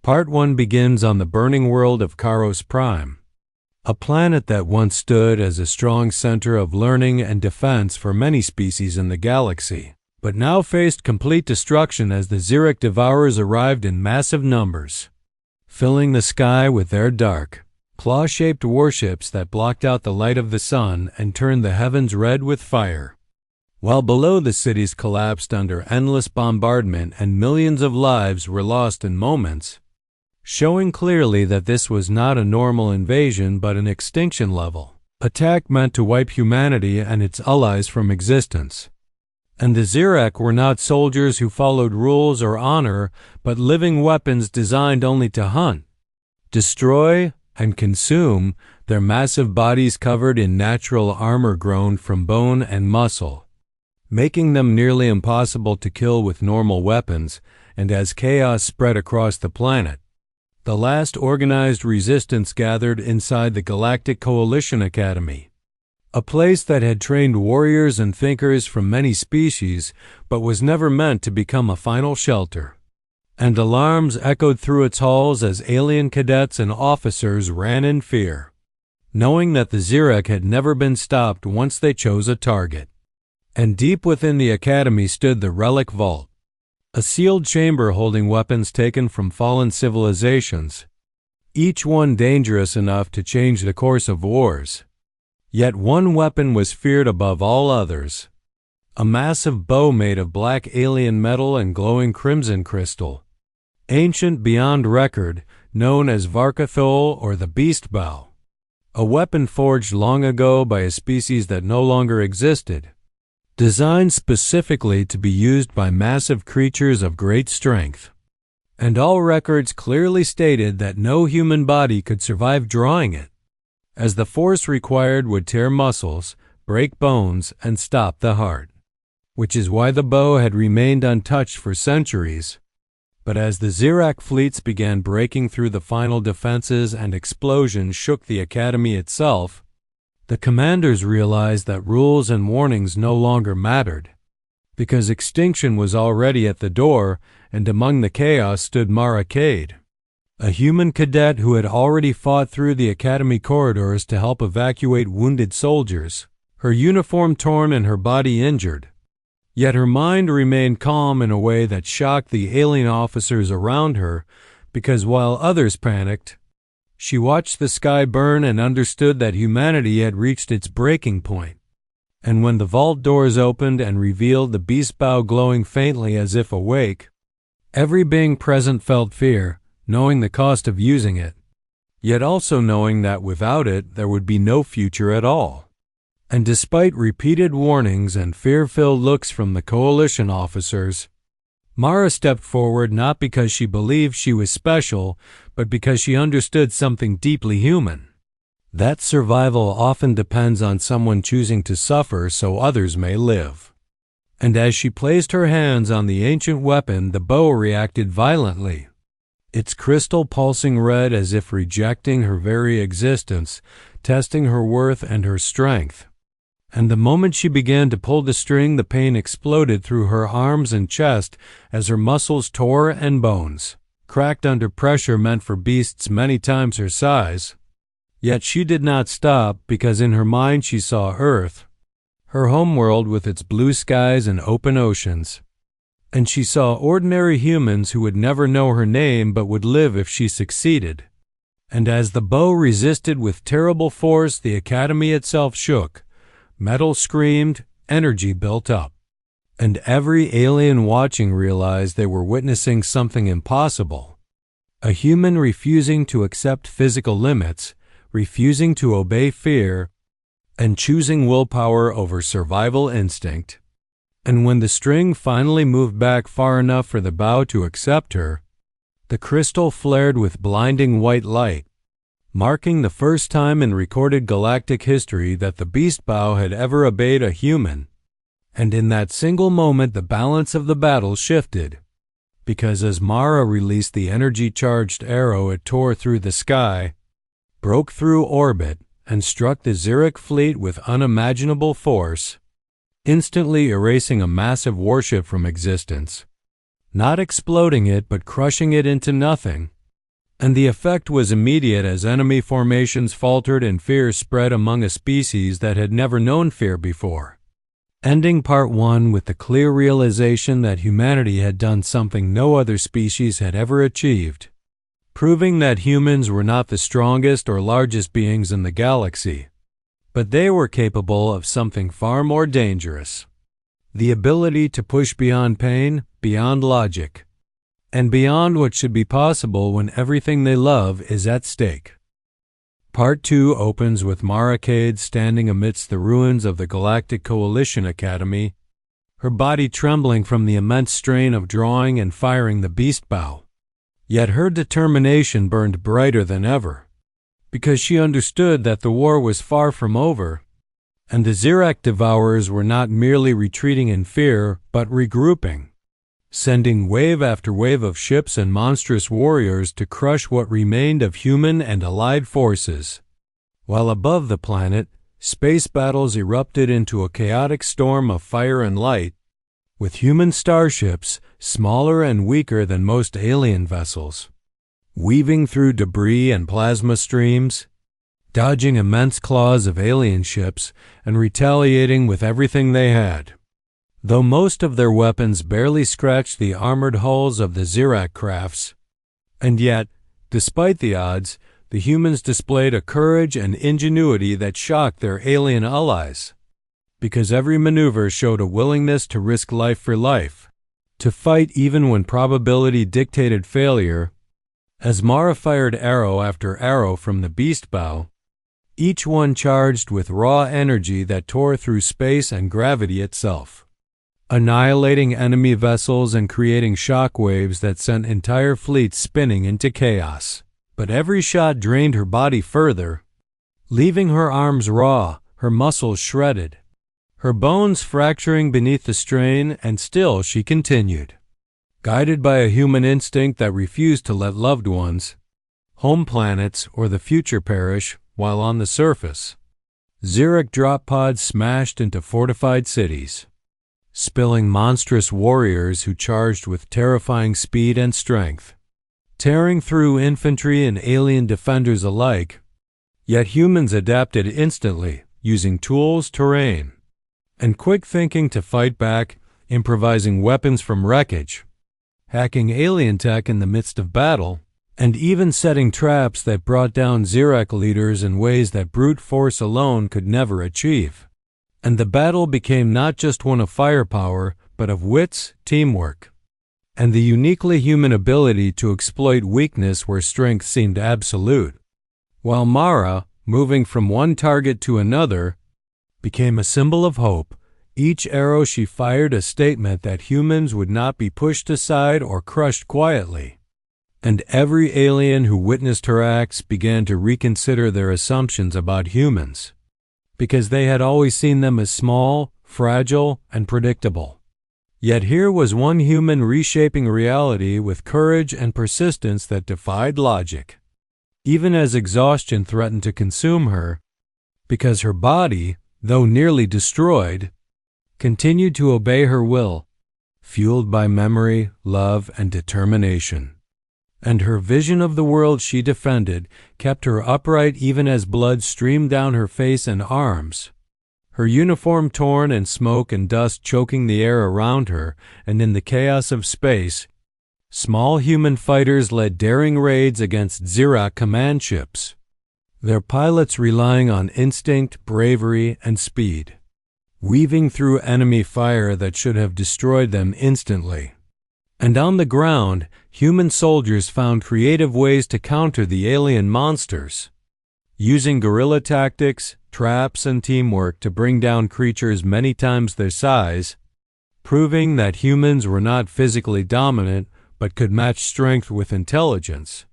Part 1 begins on the burning world of Karos Prime, a planet that once stood as a strong center of learning and defense for many species in the galaxy, but now faced complete destruction as the Xeric Devourers arrived in massive numbers, filling the sky with their dark, claw-shaped warships that blocked out the light of the sun and turned the heavens red with fire. While below, the cities collapsed under endless bombardment and millions of lives were lost in moments, showing clearly that this was not a normal invasion but an extinction level attack meant to wipe humanity and its allies from existence. And the Xeric were not soldiers who followed rules or honor, but living weapons designed only to hunt, destroy, and consume, their massive bodies covered in natural armor grown from bone and muscle, making them nearly impossible to kill with normal weapons. And as chaos spread across the planet, the last organized resistance gathered inside the Galactic Coalition Academy, a place that had trained warriors and thinkers from many species but was never meant to become a final shelter. And alarms echoed through its halls as alien cadets and officers ran in fear, knowing that the Xeric had never been stopped once they chose a target. And deep within the academy stood the Relic Vault, a sealed chamber holding weapons taken from fallen civilizations, each one dangerous enough to change the course of wars. Yet one weapon was feared above all others, a massive bow made of black alien metal and glowing crimson crystal, ancient beyond record, known as Varkathol or the Beast Bow, a weapon forged long ago by a species that no longer existed, designed specifically to be used by massive creatures of great strength. And all records clearly stated that no human body could survive drawing it, as the force required would tear muscles, break bones, and stop the heart, which is why the bow had remained untouched for centuries. But as the Xeric fleets began breaking through the final defenses and explosions shook the Academy itself, the commanders realized that rules and warnings no longer mattered, because extinction was already at the door, and among the chaos stood Mara Cade, a human cadet who had already fought through the Academy corridors to help evacuate wounded soldiers, her uniform torn and her body injured. Yet her mind remained calm in a way that shocked the alien officers around her, because while others panicked, she watched the sky burn and understood that humanity had reached its breaking point. And when the vault doors opened and revealed the beast bow glowing faintly as if awake, every being present felt fear, knowing the cost of using it, yet also knowing that without it there would be no future at all. And despite repeated warnings and fear-filled looks from the coalition officers, Mara stepped forward not because she believed she was special, but because she understood something deeply human. That survival often depends on someone choosing to suffer so others may live. And as she placed her hands on the ancient weapon, the bow reacted violently, its crystal pulsing red as if rejecting her very existence, testing her worth and her strength. And the moment she began to pull the string, the pain exploded through her arms and chest as her muscles tore and bones cracked under pressure meant for beasts many times her size. Yet she did not stop, because in her mind she saw Earth, her homeworld with its blue skies and open oceans. And she saw ordinary humans who would never know her name but would live if she succeeded. And as the bow resisted with terrible force, the Academy itself shook. Metal screamed, energy built up. And every alien watching realized they were witnessing something impossible. A human refusing to accept physical limits, refusing to obey fear, and choosing willpower over survival instinct. And when the string finally moved back far enough for the bow to accept her, the crystal flared with blinding white light, marking the first time in recorded galactic history that the beast bow had ever obeyed a human. And in that single moment the balance of the battle shifted, because as Mara released the energy-charged arrow, it tore through the sky, broke through orbit, and struck the Xeric fleet with unimaginable force, instantly erasing a massive warship from existence, not exploding it but crushing it into nothing. And the effect was immediate as enemy formations faltered and fear spread among a species that had never known fear before. Ending Part 1 with the clear realization that humanity had done something no other species had ever achieved, proving that humans were not the strongest or largest beings in the galaxy, but they were capable of something far more dangerous: the ability to push beyond pain, beyond logic, and beyond what should be possible when everything they love is at stake. Part 2 opens with Mara Cade standing amidst the ruins of the Galactic Coalition Academy, her body trembling from the immense strain of drawing and firing the beast bow. Yet her determination burned brighter than ever, because she understood that the war was far from over, and the Zirac Devourers were not merely retreating in fear, but regrouping, sending wave after wave of ships and monstrous warriors to crush what remained of human and allied forces. While above the planet, space battles erupted into a chaotic storm of fire and light, with human starships, smaller and weaker than most alien vessels, weaving through debris and plasma streams, dodging immense claws of alien ships, and retaliating with everything they had. Though most of their weapons barely scratched the armored hulls of the Zirac crafts, and yet, despite the odds, the humans displayed a courage and ingenuity that shocked their alien allies, because every maneuver showed a willingness to risk life for life, to fight even when probability dictated failure. As Mara fired arrow after arrow from the beast bow, each one charged with raw energy that tore through space and gravity itself, annihilating enemy vessels and creating shock waves that sent entire fleets spinning into chaos. But every shot drained her body further, leaving her arms raw, her muscles shredded, her bones fracturing beneath the strain, and still she continued. Guided by a human instinct that refused to let loved ones, home planets, or the future perish while on the surface, Zirac drop pods smashed into fortified cities, spilling monstrous warriors who charged with terrifying speed and strength, tearing through infantry and alien defenders alike. Yet humans adapted instantly, using tools, terrain, and quick thinking to fight back, improvising weapons from wreckage, hacking alien tech in the midst of battle, and even setting traps that brought down Zirac leaders in ways that brute force alone could never achieve. And the battle became not just one of firepower, but of wits, teamwork, and the uniquely human ability to exploit weakness where strength seemed absolute. While Mara, moving from one target to another, became a symbol of hope, each arrow she fired a statement that humans would not be pushed aside or crushed quietly. And every alien who witnessed her acts began to reconsider their assumptions about humans, because they had always seen them as small, fragile, and predictable. Yet here was one human reshaping reality with courage and persistence that defied logic, even as exhaustion threatened to consume her, because her body, though nearly destroyed, continued to obey her will, fueled by memory, love, and determination. And her vision of the world she defended kept her upright even as blood streamed down her face and arms, her uniform torn and smoke and dust choking the air around her, and in the chaos of space, small human fighters led daring raids against Zirac command ships, their pilots relying on instinct, bravery, and speed, weaving through enemy fire that should have destroyed them instantly. And on the ground, human soldiers found creative ways to counter the alien monsters, using guerrilla tactics, traps, and teamwork to bring down creatures many times their size, proving that humans were not physically dominant but could match strength with intelligence,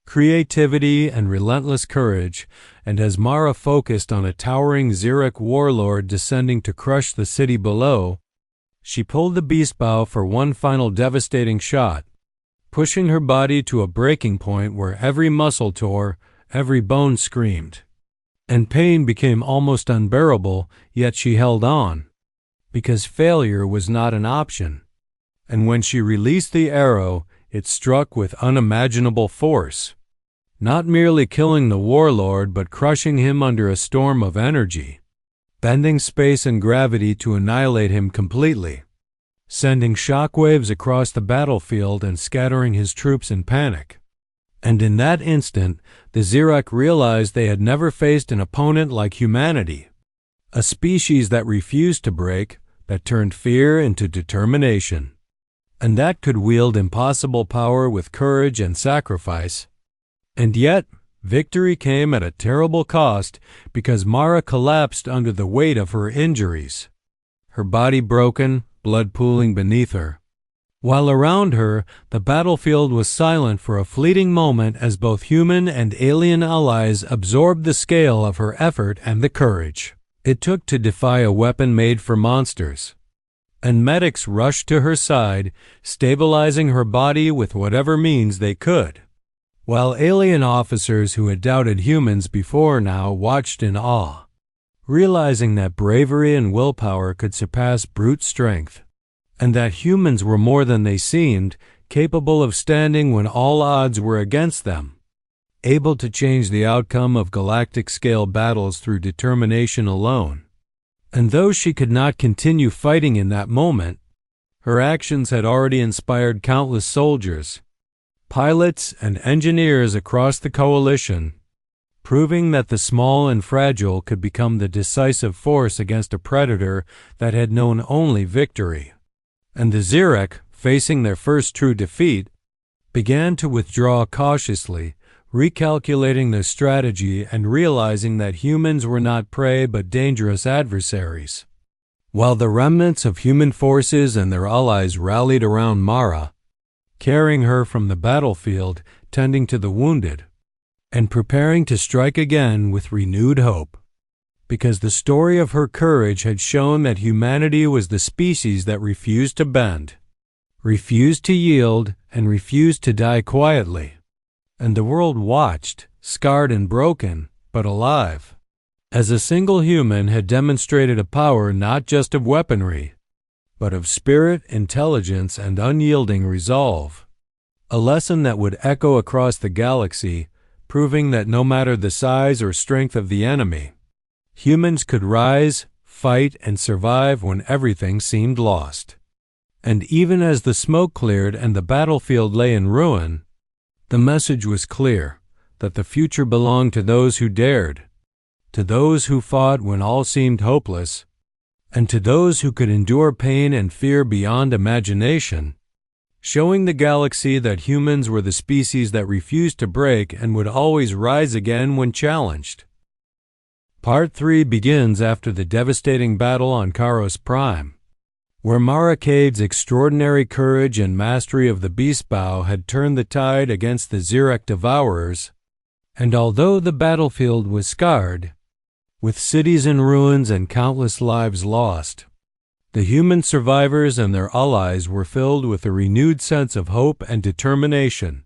creativity, and relentless courage. And as Mara focused on a towering Zirac warlord descending to crush the city below, she pulled the beast bow for one final devastating shot, pushing her body to a breaking point where every muscle tore, every bone screamed, and pain became almost unbearable. Yet she held on, because failure was not an option. And when she released the arrow, it struck with unimaginable force, not merely killing the warlord but crushing him under a storm of energy, bending space and gravity to annihilate him completely, sending shockwaves across the battlefield and scattering his troops in panic. And in that instant, the Zirek realized they had never faced an opponent like humanity, a species that refused to break, that turned fear into determination, and that could wield impossible power with courage and sacrifice. And yet, victory came at a terrible cost because Mara collapsed under the weight of her injuries, her body broken, blood pooling beneath her. While around her, the battlefield was silent for a fleeting moment as both human and alien allies absorbed the scale of her effort and the courage it took to defy a weapon made for monsters. And medics rushed to her side, stabilizing her body with whatever means they could, while alien officers who had doubted humans before now watched in awe, realizing that bravery and willpower could surpass brute strength, and that humans were more than they seemed, capable of standing when all odds were against them, able to change the outcome of galactic-scale battles through determination alone. And though she could not continue fighting in that moment, her actions had already inspired countless soldiers, pilots, and engineers across the coalition, proving that the small and fragile could become the decisive force against a predator that had known only victory. And the Zirek, facing their first true defeat, began to withdraw cautiously, recalculating their strategy and realizing that humans were not prey but dangerous adversaries. While the remnants of human forces and their allies rallied around Mara, carrying her from the battlefield, tending to the wounded, and preparing to strike again with renewed hope, because the story of her courage had shown that humanity was the species that refused to bend, refused to yield, and refused to die quietly. And the world watched, scarred and broken, but alive, as a single human had demonstrated a power not just of weaponry, but of spirit, intelligence, and unyielding resolve. A lesson that would echo across the galaxy, proving that no matter the size or strength of the enemy, humans could rise, fight, and survive when everything seemed lost. And even as the smoke cleared and the battlefield lay in ruin, the message was clear, that the future belonged to those who dared, to those who fought when all seemed hopeless, and to those who could endure pain and fear beyond imagination, showing the galaxy that humans were the species that refused to break and would always rise again when challenged. Part 3 begins after the devastating battle on Karos Prime, where Mara Cade's extraordinary courage and mastery of the beast bow had turned the tide against the Zirek devourers, and although the battlefield was scarred, with cities in ruins and countless lives lost, the human survivors and their allies were filled with a renewed sense of hope and determination,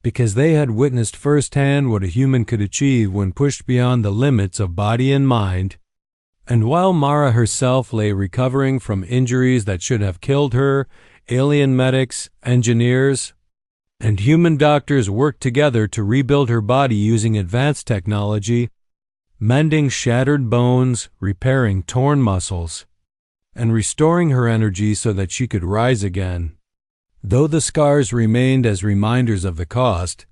because they had witnessed firsthand what a human could achieve when pushed beyond the limits of body and mind. And while Mara herself lay recovering from injuries that should have killed her, alien medics, engineers, and human doctors worked together to rebuild her body using advanced technology, mending shattered bones, repairing torn muscles, and restoring her energy so that she could rise again. Though the scars remained as reminders of the cost,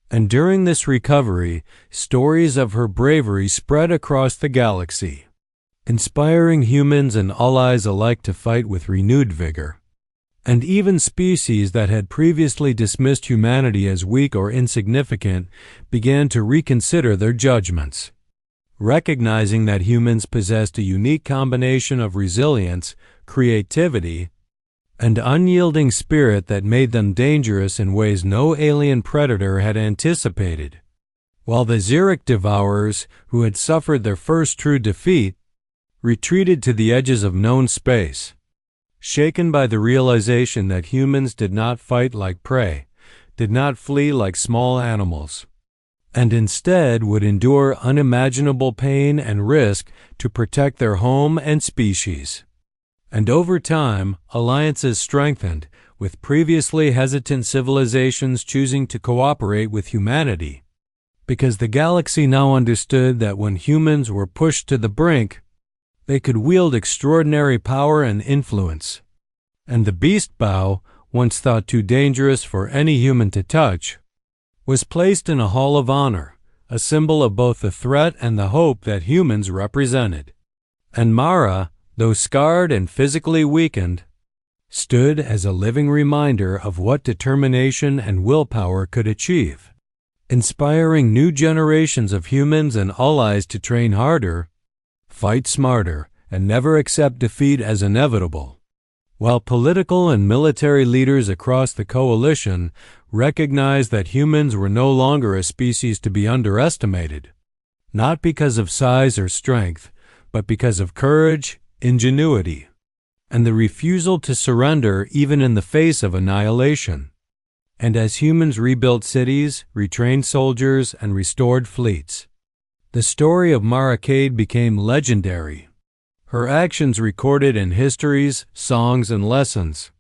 and during this recovery, stories of her bravery spread across the galaxy, inspiring humans and allies alike to fight with renewed vigor. And even species that had previously dismissed humanity as weak or insignificant began to reconsider their judgments, recognizing that humans possessed a unique combination of resilience, creativity, and unyielding spirit that made them dangerous in ways no alien predator had anticipated. While the Zirek devourers, who had suffered their first true defeat, retreated to the edges of known space, shaken by the realization that humans did not fight like prey, did not flee like small animals, and instead would endure unimaginable pain and risk to protect their home and species. And over time, alliances strengthened, with previously hesitant civilizations choosing to cooperate with humanity, because the galaxy now understood that when humans were pushed to the brink, they could wield extraordinary power and influence. And the beast bow, once thought too dangerous for any human to touch, was placed in a hall of honor, a symbol of both the threat and the hope that humans represented. And Mara, though scarred and physically weakened, stood as a living reminder of what determination and willpower could achieve, inspiring new generations of humans and allies to train harder, fight smarter, and never accept defeat as inevitable. While political and military leaders across the coalition recognized that humans were no longer a species to be underestimated, not because of size or strength, but because of courage, ingenuity, and the refusal to surrender even in the face of annihilation. And as humans rebuilt cities, retrained soldiers, and restored fleets, the story of Mara Cade became legendary, her actions recorded in histories, songs, and lessons,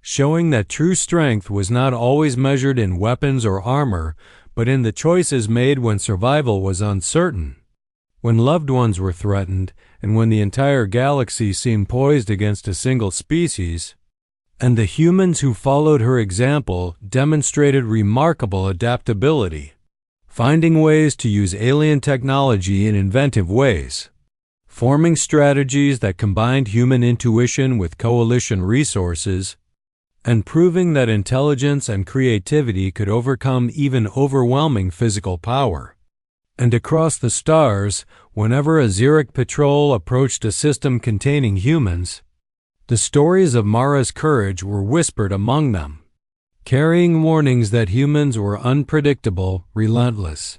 showing that true strength was not always measured in weapons or armor, but in the choices made when survival was uncertain, when loved ones were threatened, and when the entire galaxy seemed poised against a single species. And the humans who followed her example demonstrated remarkable adaptability, finding ways to use alien technology in inventive ways, forming strategies that combined human intuition with coalition resources, and proving that intelligence and creativity could overcome even overwhelming physical power. And across the stars, whenever a Xeric patrol approached a system containing humans, the stories of Mara's courage were whispered among them, carrying warnings that humans were unpredictable, relentless,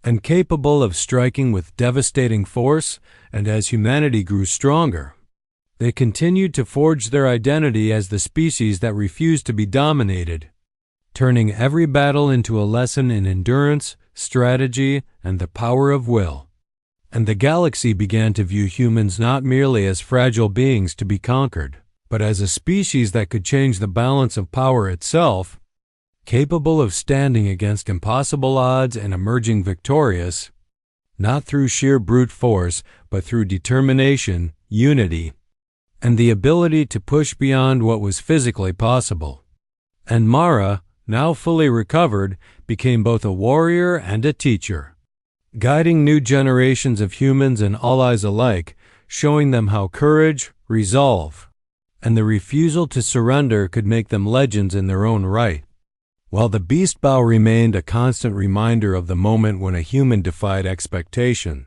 and capable of striking with devastating force. And as humanity grew stronger, they continued to forge their identity as the species that refused to be dominated, turning every battle into a lesson in endurance, strategy, and the power of will. And the galaxy began to view humans not merely as fragile beings to be conquered, but as a species that could change the balance of power itself, capable of standing against impossible odds and emerging victorious, not through sheer brute force, but through determination, unity, and the ability to push beyond what was physically possible. And Mara, now fully recovered, became both a warrior and a teacher, guiding new generations of humans and allies alike, showing them how courage, resolve, and the refusal to surrender could make them legends in their own right. While the beast bow remained a constant reminder of the moment when a human defied expectation,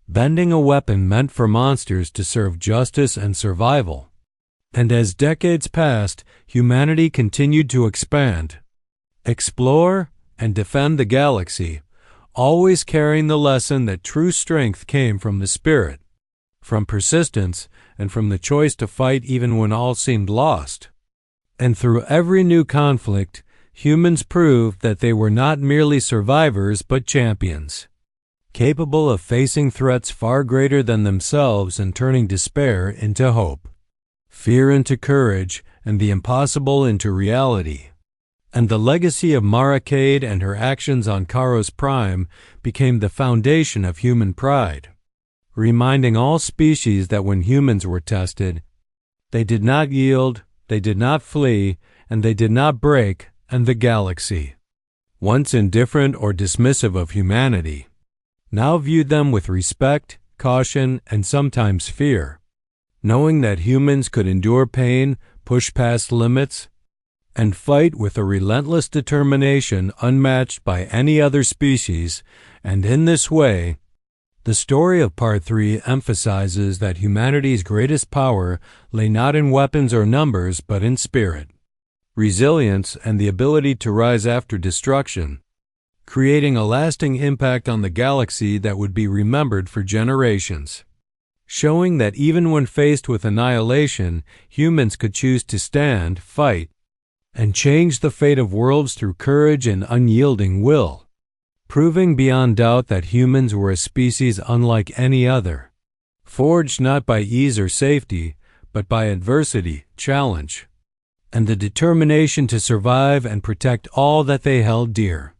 bending a weapon meant for monsters to serve justice and survival. And as decades passed, humanity continued to expand, explore, and defend the galaxy, always carrying the lesson that true strength came from the spirit, from persistence, and from the choice to fight even when all seemed lost. And through every new conflict, humans proved that they were not merely survivors but champions, capable of facing threats far greater than themselves and turning despair into hope, fear into courage, and the impossible into reality. And the legacy of Mara Cade and her actions on Karos Prime became the foundation of human pride, reminding all species that when humans were tested, they did not yield, they did not flee, and they did not break. And the galaxy, once indifferent or dismissive of humanity, now viewed them with respect, caution, and sometimes fear, knowing that humans could endure pain, push past limits, and fight with a relentless determination unmatched by any other species. And in this way, the story of Part 3 emphasizes that humanity's greatest power lay not in weapons or numbers, but in spirit, resilience, and the ability to rise after destruction, creating a lasting impact on the galaxy that would be remembered for generations, showing that even when faced with annihilation, humans could choose to stand, fight, and change the fate of worlds through courage and unyielding will, proving beyond doubt that humans were a species unlike any other, forged not by ease or safety, but by adversity, challenge, and the determination to survive and protect all that they held dear.